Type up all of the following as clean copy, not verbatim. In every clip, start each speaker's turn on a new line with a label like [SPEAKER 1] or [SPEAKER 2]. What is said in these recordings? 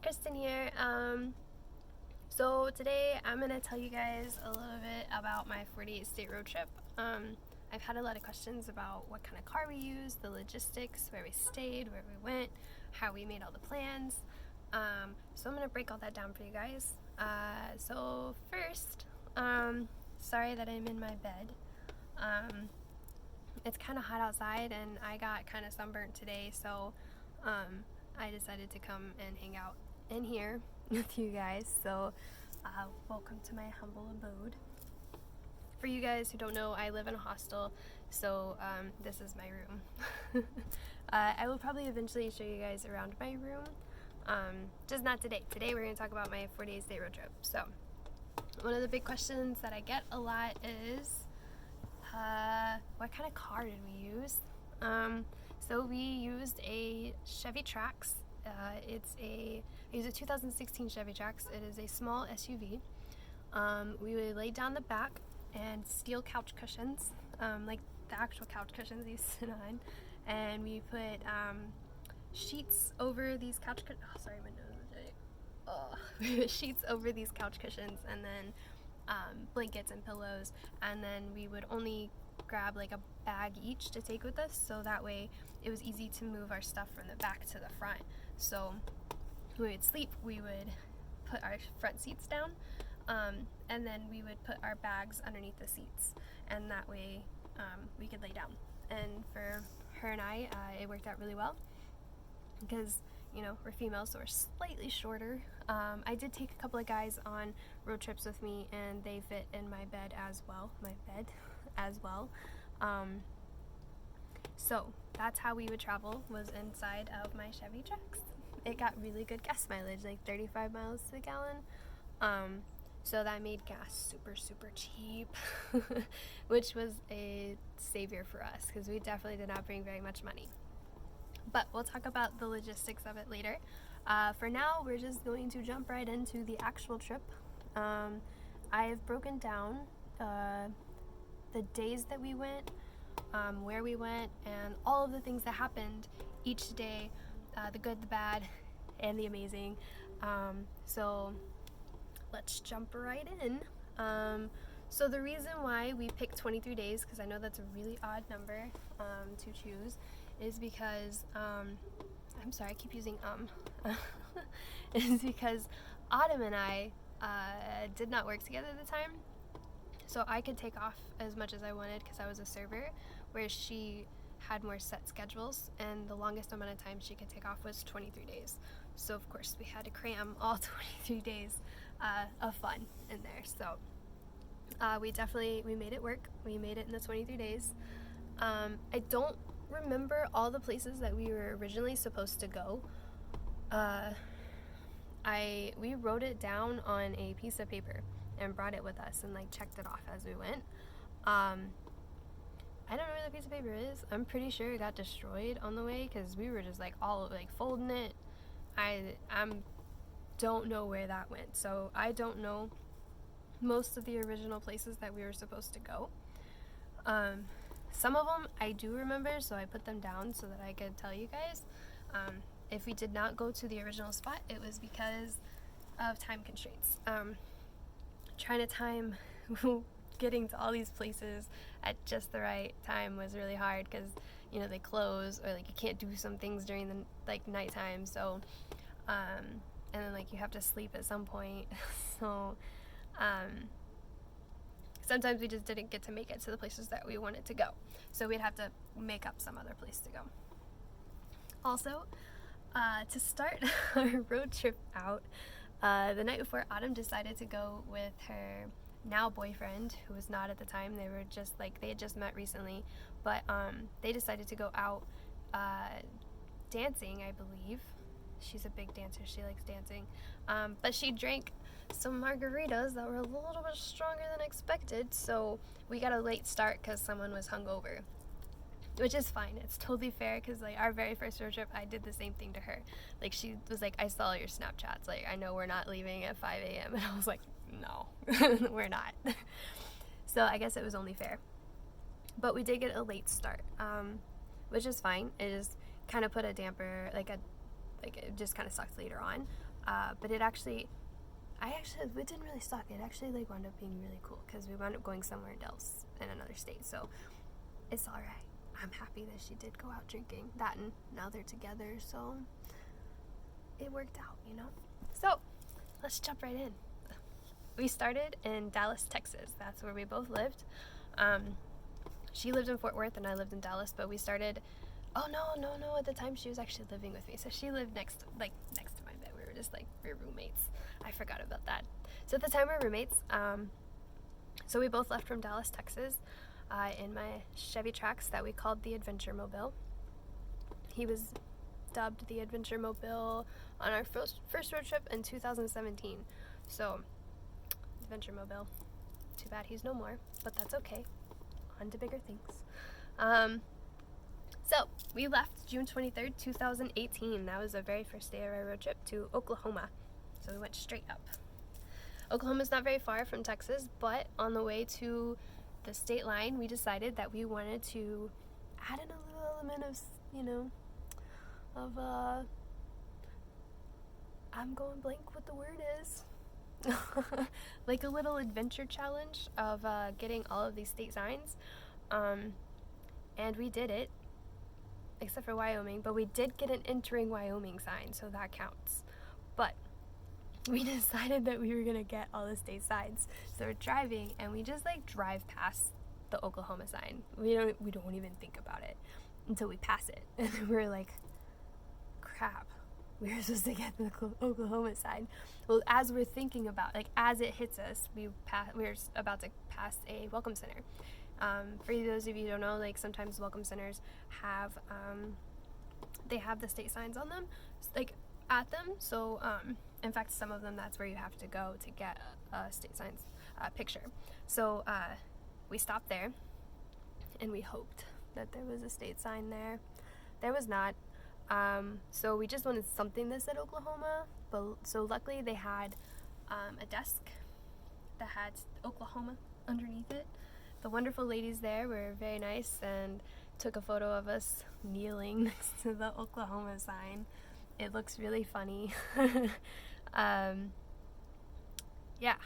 [SPEAKER 1] Kristin here. So today I'm going to tell you guys a little bit about my 48 state road trip. I've had a lot of questions about what kind of car we used, the logistics, where we stayed, where we went, how we made all the plans. So I'm going to break all that down for you guys. So first, sorry that I'm in my bed. It's kind of hot outside and I got kind of sunburnt today, so I decided to come and hang out in here with you guys. So welcome to my humble abode. For you guys who don't know, I live in a hostel, so this is my room. I will probably eventually show you guys around my room, just not today. Today we're going to talk about my 48 state road trip. So one of the big questions that I get a lot is what kind of car did we use? So we used a Chevy Trax. I use a 2016 Chevy Trax. It is a small SUV. We would lay down the back and steel couch cushions, like the actual couch cushions you sit on, and we put sheets over these couch cushions. Oh, sorry, my nose is dirty. Oh. We put sheets over these couch cushions, and then blankets and pillows, and then we would only grab like a bag each to take with us, so that way it was easy to move our stuff from the back to the front. So when we would sleep, we would put our front seats down, and then we would put our bags underneath the seats, and that way we could lay down. And for her and I, it worked out really well because, you know, we're females, so we're slightly shorter. I did take a couple of guys on road trips with me, and they fit in my bed as well. So that's how we would travel, was inside of my Chevy Trax. It got really good gas mileage, like 35 miles to the gallon. So that made gas super, super cheap, which was a savior for us because we definitely did not bring very much money. But we'll talk about the logistics of it later. For now, we're just going to jump right into the actual trip. I have broken down the days that we went, where we went, and all of the things that happened each day, the good, the bad, and the amazing. So let's jump right in. So the reason why we picked 23 days, because I know that's a really odd number to choose, is because, I'm sorry, I keep using is because Autumn and I did not work together at the time. So I could take off as much as I wanted because I was a server, whereas she had more set schedules, and the longest amount of time she could take off was 23 days. So of course we had to cram all 23 days of fun in there. So we made it work. We made it in the 23 days. I don't remember all the places that we were originally supposed to go. We wrote it down on a piece of paper and brought it with us and like checked it off as we went. I don't know where the piece of paper is. I'm pretty sure it got destroyed on the way because we were just like all like folding it. I don't know where that went, so I don't know most of the original places that we were supposed to go. Some of them I do remember, so I put them down so that I could tell you guys. If we did not go to the original spot, it was because of time constraints. Trying to time getting to all these places at just the right time was really hard because, you know, they close, or like you can't do some things during the like nighttime. So, and then like you have to sleep at some point. So, sometimes we just didn't get to make it to the places that we wanted to go. So we'd have to make up some other place to go. Also, to start our road trip out, the night before, Autumn decided to go with her now boyfriend, who was not at the time. They were just like, they had just met recently, but they decided to go out dancing, I believe. She's a big dancer. She likes dancing. But she drank some margaritas that were a little bit stronger than expected, so we got a late start because someone was hungover, which is fine. It's totally fair because like our very first road trip, I did the same thing to her. Like she was like, I saw your Snapchats, like I know we're not leaving at 5 a.m. and I was like, no, we're not. So I guess it was only fair. But we did get a late start, which is fine. It just kind of put a damper, like it just kind of sucked later on. But it didn't really suck. It actually like wound up being really cool because we wound up going somewhere else in another state. So it's all right. I'm happy that she did go out drinking that, and now they're together. So it worked out, you know. So let's jump right in. We started in Dallas, Texas. That's where we both lived. She lived in Fort Worth and I lived in Dallas, but we started. Oh no! At the time, she was actually living with me, so she lived next to my bed. We were roommates. I forgot about that. So at the time, we were roommates. So we both left from Dallas, Texas, in my Chevy Trax that we called the Adventure Mobile. He was dubbed the Adventure Mobile on our first road trip in 2017. So, Adventure Mobile. Too bad he's no more, but that's okay. On to bigger things. So, we left June 23rd, 2018. That was the very first day of our road trip to Oklahoma. So we went straight up. Oklahoma's not very far from Texas, but on the way to the state line, we decided that we wanted to add in a little element of, I'm going blank what the word is. Like a little adventure challenge of getting all of these state signs. And we did it. Except for Wyoming, but we did get an entering Wyoming sign, so that counts. But we decided that we were gonna get all the state signs. So we're driving and we just like drive past the Oklahoma sign. We don't even think about it until we pass it. And then we're like, crap, we were supposed to get the Oklahoma sign. Well, as we're thinking about, like as it hits us, we're about to pass a welcome center. For those of you who don't know, like sometimes welcome centers have, they have the state signs on them, like at them. So, in fact, some of them, that's where you have to go to get a state signs picture. So, we stopped there and we hoped that there was a state sign there. There was not. So we just wanted something that said Oklahoma, but so luckily they had a desk that had Oklahoma underneath it. The wonderful ladies there were very nice and took a photo of us kneeling next to the Oklahoma sign. It looks really funny. Yeah,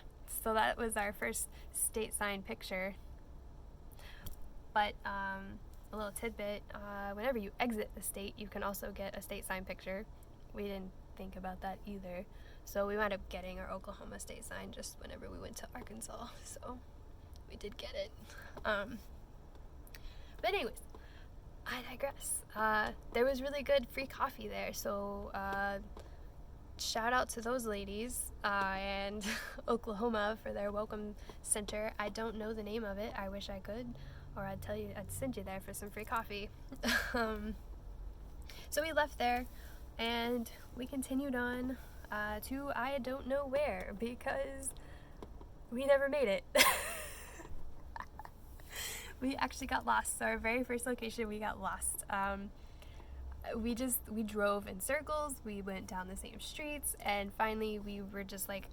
[SPEAKER 1] so that was our first state sign picture. But a little tidbit, whenever you exit the state, you can also get a state sign picture. We didn't think about that either. So we wound up getting our Oklahoma state sign just whenever we went to Arkansas. So we did get it. But anyways, I digress. There was really good free coffee there, so shout out to those ladies and Oklahoma for their welcome center. I don't know the name of it. I wish I could, or I'd send you there for some free coffee. So we left there and we continued on to I don't know where, because we never made it. We actually got lost. So our very first location, we got lost. We drove in circles, we went down the same streets, and finally we were just like,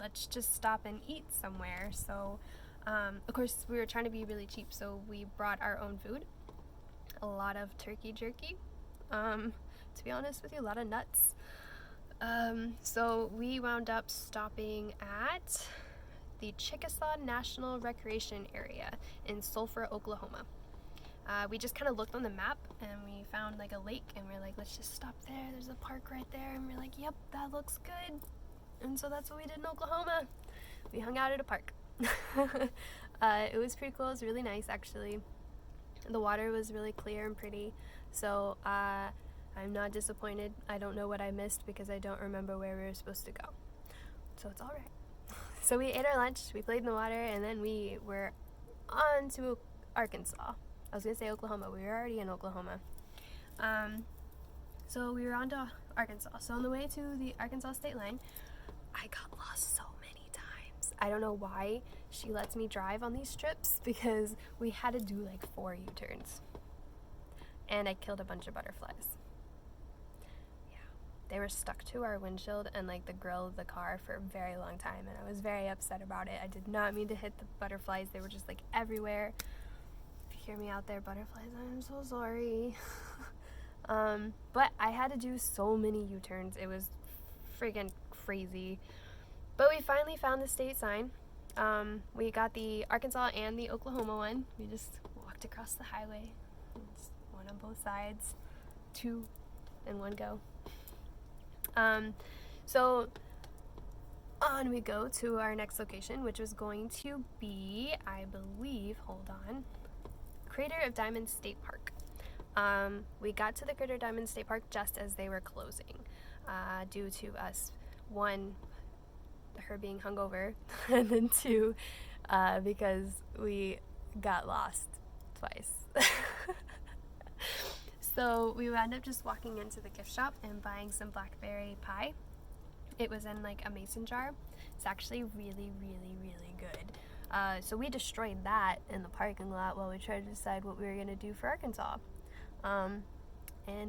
[SPEAKER 1] let's just stop and eat somewhere. So of course we were trying to be really cheap, so we brought our own food. A lot of turkey jerky, to be honest with you, a lot of nuts. So we wound up stopping at the Chickasaw National Recreation Area in Sulphur, Oklahoma. We just kind of looked on the map and we found like a lake, and we're like, let's just stop there. There's a park right there. And we're like, yep, that looks good. And so that's what we did in Oklahoma. We hung out at a park. It was pretty cool. It was really nice, actually. The water was really clear and pretty. So I'm not disappointed. I don't know what I missed because I don't remember where we were supposed to go. So it's all right. So we ate our lunch, we played in the water, and then we were on to Arkansas. I was going to say Oklahoma. We were already in Oklahoma. So we were on to Arkansas. So on the way to the Arkansas state line, I got lost so many times. I don't know why she lets me drive on these trips, because we had to do like 4 U-turns. And I killed a bunch of butterflies. They were stuck to our windshield and like the grill of the car for a very long time, and I was very upset about it. I did not mean to hit the butterflies. They were just like everywhere. If you hear me out there, butterflies, I'm so sorry. But I had to do so many U-turns. It was friggin' crazy. But we finally found the state sign. We got the Arkansas and the Oklahoma one. We just walked across the highway. It's one on both sides. 2 in one go. So on we go to our next location, which was going to be, I believe, hold on, Crater of Diamonds State Park. We got to the Crater of Diamonds State Park just as they were closing, due to us, 1, her being hungover, and then 2, because we got lost twice. So we wound up just walking into the gift shop and buying some blackberry pie. It was in like a mason jar. It's actually really, really, really good. So we destroyed that in the parking lot while we tried to decide what we were going to do for Arkansas. And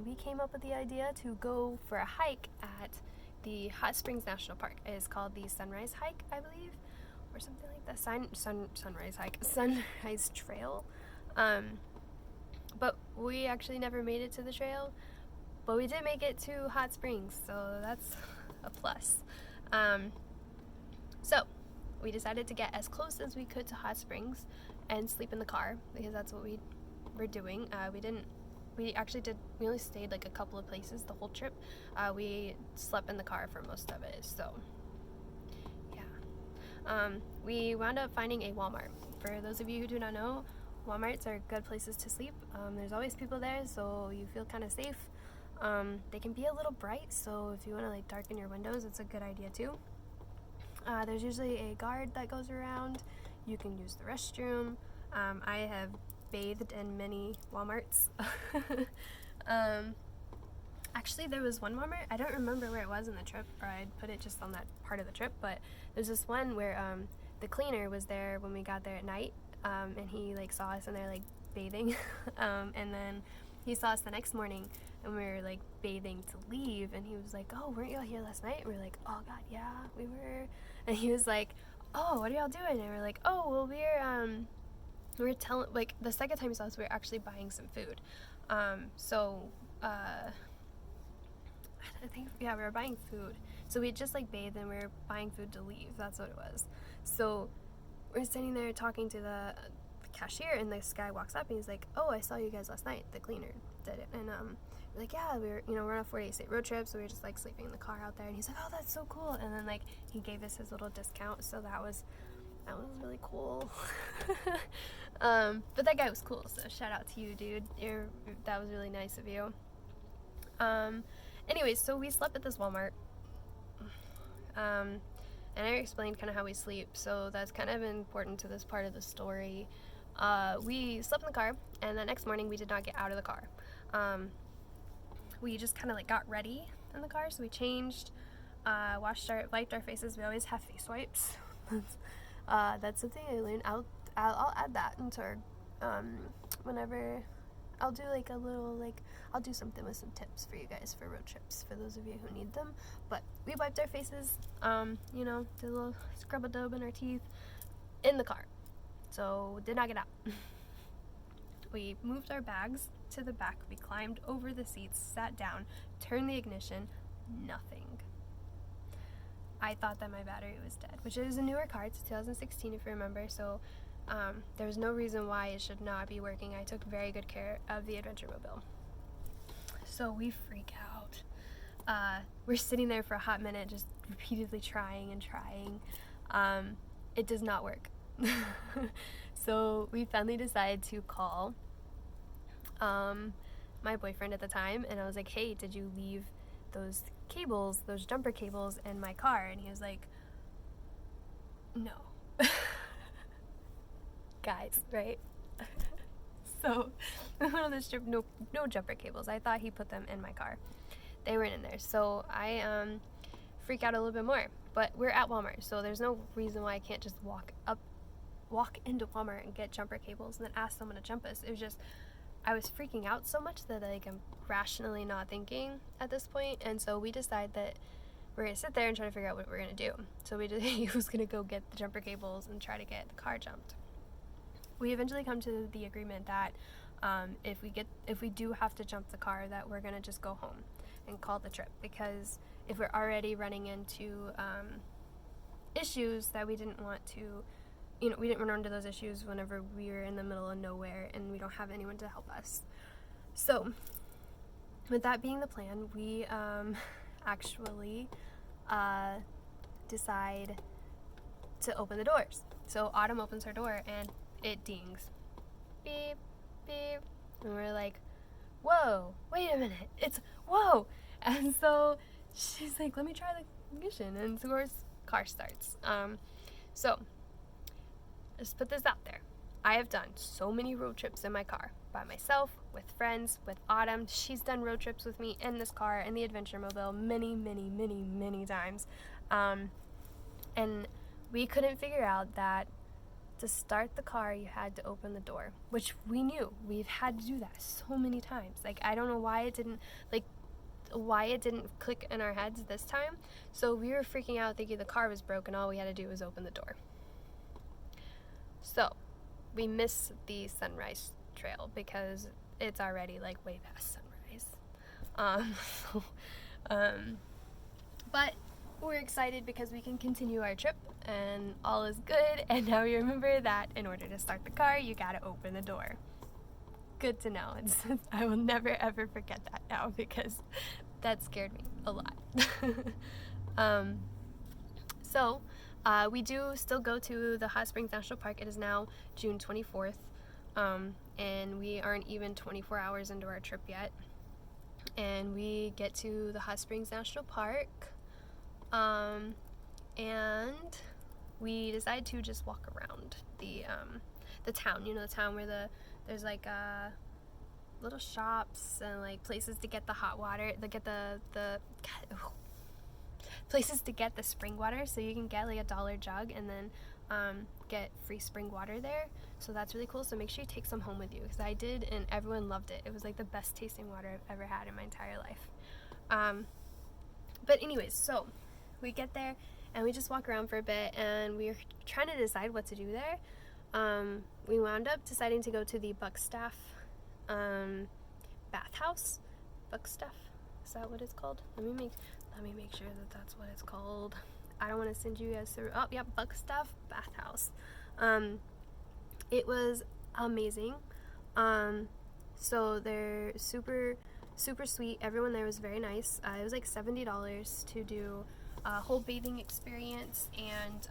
[SPEAKER 1] we came up with the idea to go for a hike at the Hot Springs National Park. It is called the Sunrise Hike, I believe, or something like that. Sunrise Hike. Sunrise Trail. But we actually never made it to the trail, but we did make it to Hot Springs, so that's a plus. So we decided to get as close as we could to Hot Springs and sleep in the car, because that's what we were doing. We only stayed like a couple of places the whole trip. We slept in the car for most of it, so yeah. We wound up finding a Walmart. For those of you who do not know, Walmarts are good places to sleep. There's always people there, so you feel kind of safe. They can be a little bright, so if you want to like darken your windows, it's a good idea too. There's usually a guard that goes around. You can use the restroom. I have bathed in many Walmarts. Actually, there was one Walmart, I don't remember where it was in the trip, or I'd put it just on that part of the trip, but there's this one where the cleaner was there when we got there at night. And he like saw us in there like bathing, and then he saw us the next morning and we were like bathing to leave, and he was like, "Oh, weren't y'all here last night?" And we were like, "Oh god, yeah, we were." And he was like, "Oh, what are y'all doing?" And we were like, "Oh, well, we're telling, like, the second time he saw us, we were actually buying some food." I think, yeah, we were buying food. So we had just like bathed and we were buying food to leave. That's what it was. So we're sitting there talking to the cashier, and this guy walks up and he's like, "Oh, I saw you guys last night." The cleaner did it. And we're like, "Yeah, we're on a 40-day state road trip, so we were just like sleeping in the car out there." And he's like, "Oh, that's so cool." And then like he gave us his little discount, so that was really cool. But that guy was cool, so shout out to you, dude. That was really nice of you. Anyways, so we slept at this Walmart. And I explained kind of how we sleep, so that's kind of important to this part of the story. We slept in the car, and the next morning we did not get out of the car. We just kind of like got ready in the car, so we changed, wiped our faces. We always have face wipes. That's something I learned. I'll add that into our, whenever I'll do like a little, like, I'll do something with some tips for you guys for road trips, for those of you who need them. But we wiped our faces, did a little scrub-a-dub in our teeth in the car. So did not get out. We moved our bags to the back. We climbed over the seats, sat down, turned the ignition, nothing. I thought that my battery was dead, which is a newer car. It's 2016 if you remember, so there was no reason why it should not be working. I took very good care of the Adventure Mobile. So we freak out. We're sitting there for a hot minute, just repeatedly trying. It does not work. So we finally decided to call my boyfriend at the time, and I was like, "Hey, did you leave those jumper cables in my car?" And he was like, "No." Guys, right? So we went on this trip, no jumper cables. I thought he put them in my car. They weren't in there. So I freak out a little bit more. But we're at Walmart, so there's no reason why I can't just walk into Walmart and get jumper cables and then ask someone to jump us. It was just, I was freaking out so much that like I'm rationally not thinking at this point, and so we decided that we're gonna sit there and try to figure out what we're gonna do. So he was gonna go get the jumper cables and try to get the car jumped. We eventually come to the agreement that if we do have to jump the car, that we're gonna just go home. and call the trip, because if we're already running into issues that we didn't want to, we didn't run into those issues whenever we were in the middle of nowhere and we don't have anyone to help us. So with that being the plan, we actually decide to open the doors. So Autumn opens her door and it dings. Beep, beep. And we're like, whoa, wait a minute, it's whoa. And so she's like, let me try the ignition. And of course, car starts. So let's put this out there. I have done so many road trips in my car by myself, with friends, with Autumn. She's done road trips with me in this car, in the Adventure Mobile, many, many, many, many times. And we couldn't figure out that to start the car, you had to open the door, which we knew. We've had to do that so many times. Like, I don't know why it didn't click in our heads this time. So we were freaking out thinking the car was broken. All we had to do was open the door. So we miss the sunrise trail because it's already like way past sunrise. But we're excited because we can continue our trip and all is good. And now we remember that in order to start the car, you gotta open the door. Good to know. I will never ever forget that now, because that scared me a lot. So we do still go to the Hot Springs National Park. It is now June 24th, and we aren't even 24 hours into our trip yet. And we get to the Hot Springs National Park, and we decide to just walk around the town. The town where there's like little shops and like places to get the hot water, places to get the spring water, so you can get like $1 jug and then get free spring water there. So that's really cool. So make sure you take some home with you, because I did and everyone loved it. It was like the best tasting water I've ever had in my entire life. But anyways, so we get there and we just walk around for a bit, and we were trying to decide what to do there. We wound up deciding to go to the Buckstaff bathhouse. Buckstaff, is that what it's called? Let me make sure that that's what it's called. I don't want to send you guys through. Oh, yeah, Buckstaff bathhouse. It was amazing. So they're super, super sweet. Everyone there was very nice. It was like $70 to do a whole bathing experience and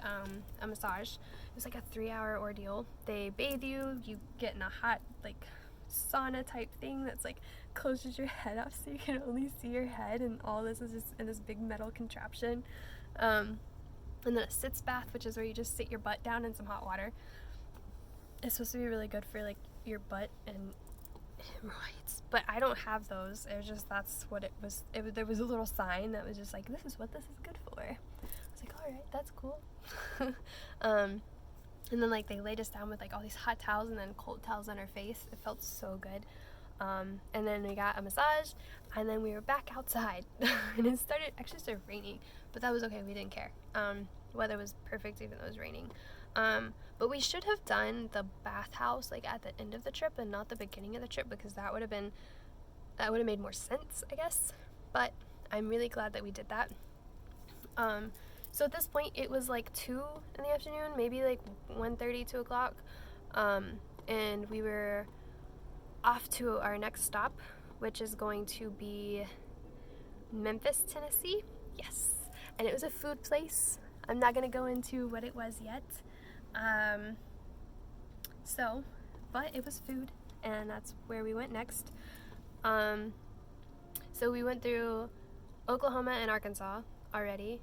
[SPEAKER 1] a massage. It was like a 3-hour ordeal. They bathe you. You get in a hot like sauna type thing that's like closes your head up so you can only see your head, and all this is just in this big metal contraption. And then a sitz bath, which is where you just sit your butt down in some hot water. It's supposed to be really good for like your butt and hemorrhoids, but I don't have those. It was just, that's what it was. There was a little sign that was just like, this is what this is good for. I was like, all right, that's cool. And then like they laid us down with like all these hot towels and then cold towels on our face. It felt so good. And then we got a massage, and then we were back outside. And it actually started raining, but that was okay. We didn't care. Weather was perfect even though it was raining. But we should have done the bathhouse like at the end of the trip and not the beginning of the trip, because that would have made more sense, I guess. But I'm really glad that we did that. So at this point it was like 2 in the afternoon, maybe like 1:30, 2 o'clock. And we were off to our next stop, which is going to be Memphis, Tennessee. Yes. And it was a food place. I'm not going to go into what it was yet. But it was food, and that's where we went next. So we went through Oklahoma and Arkansas already.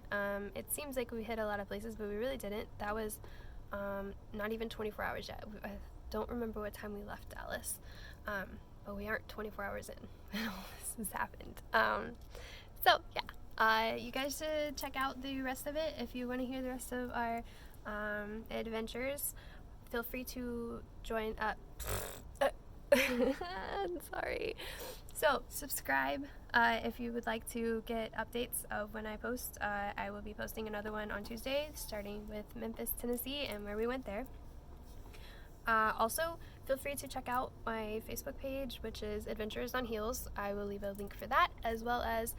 [SPEAKER 1] It seems like we hit a lot of places, but we really didn't. That was not even 24 hours yet. I don't remember what time we left Dallas, but we aren't 24 hours in and all this has happened. So yeah, you guys should check out the rest of it if you want to hear the rest of our adventures. Feel free to join up. I'm sorry. So subscribe if you would like to get updates of when I post. I will be posting another one on Tuesday, starting with Memphis, Tennessee, and where we went there. Also, feel free to check out my Facebook page, which is Adventures on Heels. I will leave a link for that, as well as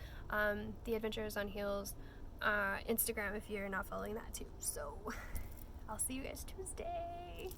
[SPEAKER 1] the Adventures on Heels Instagram if you're not following that too. So I'll see you guys Tuesday.